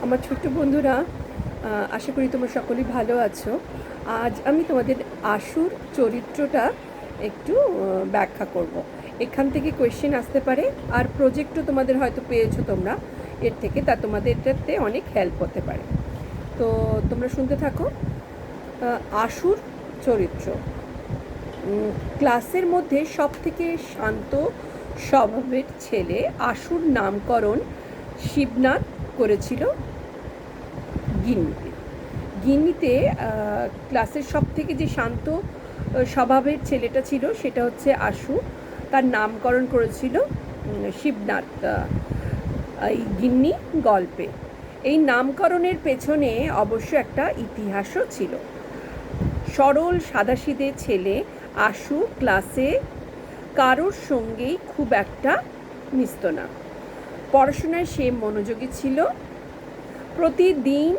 আমার ছোট্ট বন্ধুরা, আশা করি তোমরা সকলেই ভালো আছো। আজ আমি তোমাদের আশুর চরিত্রটা একটু ব্যাখ্যা করব। এখান থেকে কোয়েশ্চেন আসতে পারে, আর প্রজেক্টও তোমাদের হয়তো পেয়েছো তোমরা এর থেকে, তা তোমাদের এটাতে অনেক হেল্প হতে পারে। তো তোমরা শুনতে থাকো। আশুর চরিত্র। ক্লাসের মধ্যে সবথেকে শান্ত স্বভাবের ছেলে আশুর নামকরণ শিবনাথ করেছিল গিন্নিতে। গিন্নিতে ক্লাসের সবথেকে যে শান্ত স্বভাবের ছেলেটা ছিল সেটা হচ্ছে আশু। তার নামকরণ করেছিল শিবনাথ এই গিন্নি গল্পে। এই নামকরণের পেছনে অবশ্য একটা ইতিহাসও ছিল। সরল সাদাসিধে ছেলে আশু ক্লাসে কারোর সঙ্গেই খুব একটা মিশত না। পড়াশোনায় সে মনোযোগী ছিল। প্রতিদিন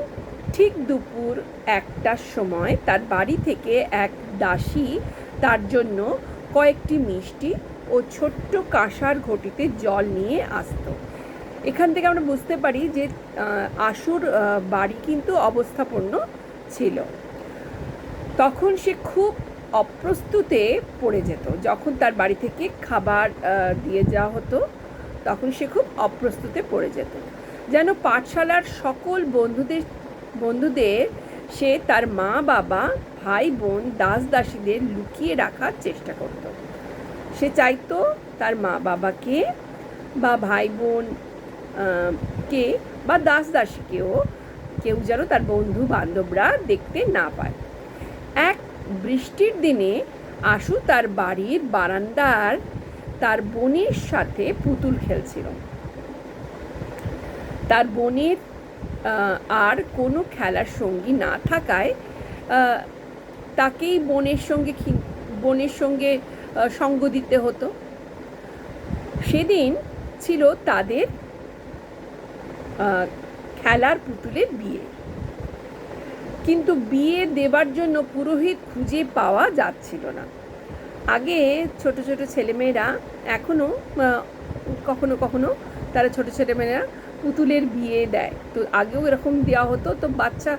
ঠিক দুপুর 1টার সময় তার বাড়ি থেকে এক দাসী তার জন্য কয়েকটি মিষ্টি ও ছোট্ট কাঁসার ঘটিতে জল নিয়ে আসতো। এখান থেকে আমরা বুঝতে পারি যে আশুর বাড়ি কিন্তু অবস্থাপন্ন ছিল। তখন সে খুব অপ্রস্তুতে পড়ে যেত। যখন তার বাড়ি থেকে খাবার দিয়ে যাওয়া হতো তখন সে খুব অপ্রস্তুতে পড়ে যেত। যেন পাঠশালার সকল বন্ধুদের সে তার মা বাবা, ভাই বোন, দাস দাসীদের লুকিয়ে রাখার চেষ্টা করত। সে চাইতো তার মা বাবাকে বা ভাই বোন কে বা দাস দাসীকেও কেউ যেন তার বন্ধু বান্ধবরা দেখতে না পায়। এক বৃষ্টির দিনে আশু তার বাড়ির বারান্দার তার বোনের সাথে পুতুল খেলছিল। তার বোনের আর কোনো খেলার সঙ্গী না থাকায় তাকেই বোনের সঙ্গে সঙ্গ দিতে হতো। সেদিন ছিল তাদের খেলার পুতুলের বিয়ে, কিন্তু বিয়ে দেবার জন্য পুরোহিত খুঁজে পাওয়া যাচ্ছিল না। আগে ছোট ছোট ছেলেমেয়েরা, এখনও কখনো কখনো তারা ছোট ছেলেমেয়েরা পুতুলের বিয়ে দেয়। তো আগেও এরকম দেওয়া হতো। তো বাচ্চা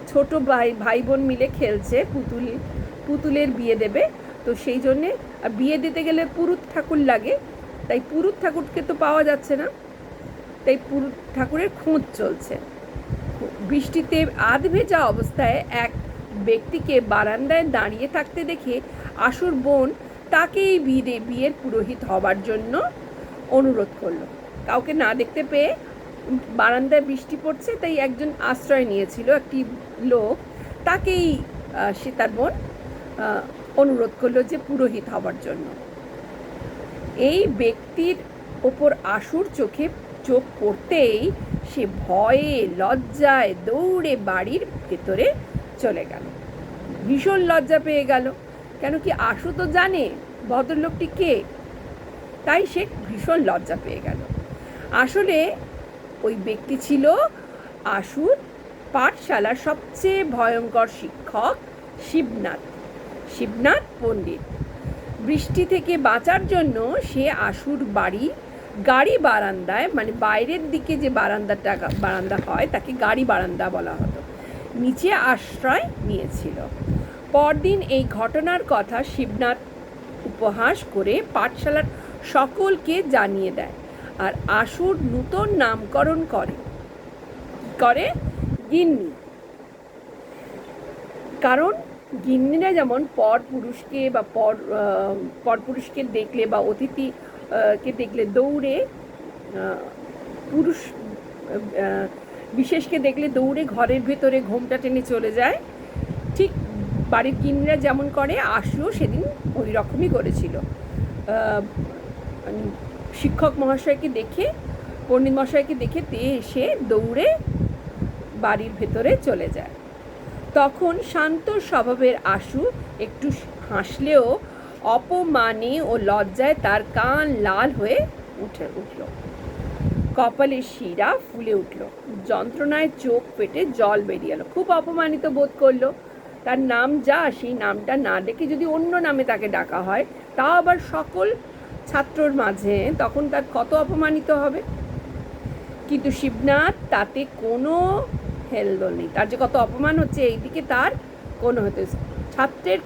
ছোট ভাই বোন মিলে খেলছে, পুতুলের বিয়ে দেবে। তো সেই জন্যে বিয়ে দিতে গেলে পুরুত ঠাকুর লাগে, তাই পুরুত ঠাকুরকে তো পাওয়া যাচ্ছে না, তাই পুরুত ঠাকুরের খোঁজ চলছে। বৃষ্টিতে আধ ভেজা অবস্থায় এক ব্যক্তিকে বারান্দায় দাঁড়িয়ে থাকতে দেখে আশুর বোন তাকেই বিয়ের পুরোহিত হবার জন্য অনুরোধ করলো। কাউকে না দেখতে পেয়ে বারান্দায় বৃষ্টি পড়ছে, তাই একজন আশ্রয় নিয়েছিল, একটি লোক, তাকেই সে তার বোন অনুরোধ করলো যে পুরোহিত হবার জন্য। এই ব্যক্তির ওপর আশুর চোখ পড়তেই সে ভয়ে লজ্জায় দৌড়ে বাড়ির ভেতরে চলে গেল। ভীষণ লজ্জা পেয়ে গেল, কেন কি আশু তো জানে ভদ্রলোকটি কে, তাই সে ভীষণ লজ্জা পেয়ে গেল। আসলে ওই ব্যক্তি ছিল আশুর পাঠশালার সবচেয়ে ভয়ঙ্কর শিক্ষক শিবনাথ পণ্ডিত। বৃষ্টি থেকে বাঁচার জন্য সে আশুর গাড়ি বারান্দায়, মানে বাইরের দিকে যে বারান্দা হয় তাকে গাড়ি বারান্দা বলা হতো, নিচে আশ্রয় নিয়েছিল। পরদিন এই ঘটনার কথা শিবনাথ উপহাস করে পাঠশালার সকলকে জানিয়ে দেয়, আর আশুর নূতন নামকরণ করে গিন্নি। কারণ গিন্নিরা যেমন পরপুরুষকে দেখলে বা অতিথিকে দেখলে দৌড়ে, পুরুষ বিশেষকে দেখলে দৌড়ে ঘরের ভেতরে ঘোমটা টেনে চলে যায়, ঠিক বাড়ির গিন্নিরা যেমন করে আশুও সেদিন ওই রকমই করেছিল। শিক্ষক মহাশয়কে দেখে, পণ্ডিত মশাইকে দেখে সে দৌড়ে বাড়ির ভেতরে চলে যায়। তখন শান্ত স্বভাবের আশু একটু হাসলেও অপমানে ও লজ্জায় তার কান লাল হয়ে উঠল, কপালের শিরা ফুলে উঠল, যন্ত্রণায় চোখ পেটে জল বেরিয়ে এলো। খুব অপমানিত বোধ করলো। তার নাম সেই নামটা না ডেকে যদি অন্য নামে তাকে ডাকা হয়, তাও আবার সকল ছাত্রর মাঝে, তখন তার কত অপমানিত হবে। কিন্তু শিবনাথ তাতে কোনো হেলদোল নেই। তার যে কত অপমান হচ্ছে, এইদিকে তার কোনো হতে ছাত্রের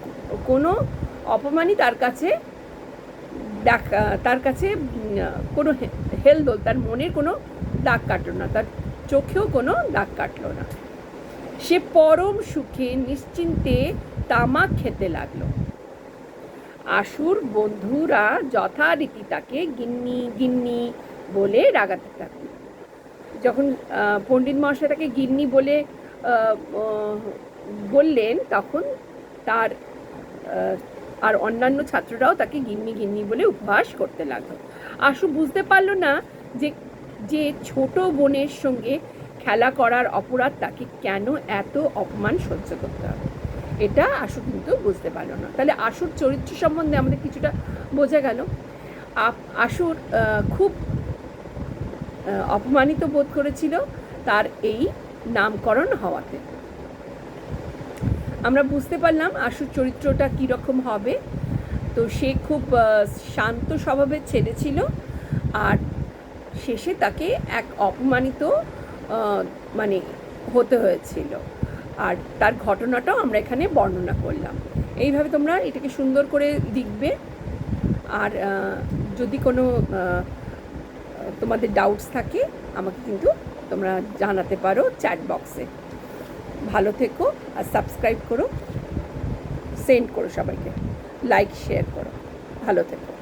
কোনো অপমানই তার কাছে তার কাছে কোনো হেলদোল, তার মনের কোনো দাগ কাটলো না, তার চোখেও কোনো দাগ কাটলো না। সে পরম সুখে নিশ্চিন্তে তামাক খেতে লাগলো। আশুর বন্ধুরা যথারীতি তাকে গিন্নি গিন্নি বলে রাগাতে থাকলো। যখন পণ্ডিত মহাশয় তাকে গিন্নি বলে বললেন, তখন তার আর অন্যান্য ছাত্ররাও তাকে গিন্নি গিন্নি বলে উপহাস করতে লাগলো। আশু বুঝতে পারলো না যে যে ছোট বোনের সঙ্গে খেলা করার অপরাধ তাকে কেন এত অপমান সহ্য করতে হবে। এটা আশু কিন্তু বুঝতে পারলো না। তাহলে আশুর চরিত্র সম্বন্ধে আমাদের কিছুটা বোঝা গেল। আশুর খুব অপমানিত বোধ করেছিল তার এই নামকরণ হওয়াতে। আমরা বুঝতে পারলাম আশুর চরিত্রটা কীরকম হবে। তো সে খুব শান্ত স্বভাবের ছেলে ছিল, আর শেষে তাকে এক অপমানিত মানে হতে হয়েছিল, আর তার ঘটনাটাও আমরা এখানে বর্ণনা করলাম। এইভাবে তোমরা এটাকে সুন্দর করে লিখবে। আর যদি কোনো তোমাদের ডাউটস থাকে আমাকে কিন্তু তোমরা জানাতে পারো চ্যাট বক্সে। ভালো থেকো, আর সাবস্ক্রাইব করো, সেন্ড করো সবাইকে, লাইক শেয়ার করো। ভালো থেকো।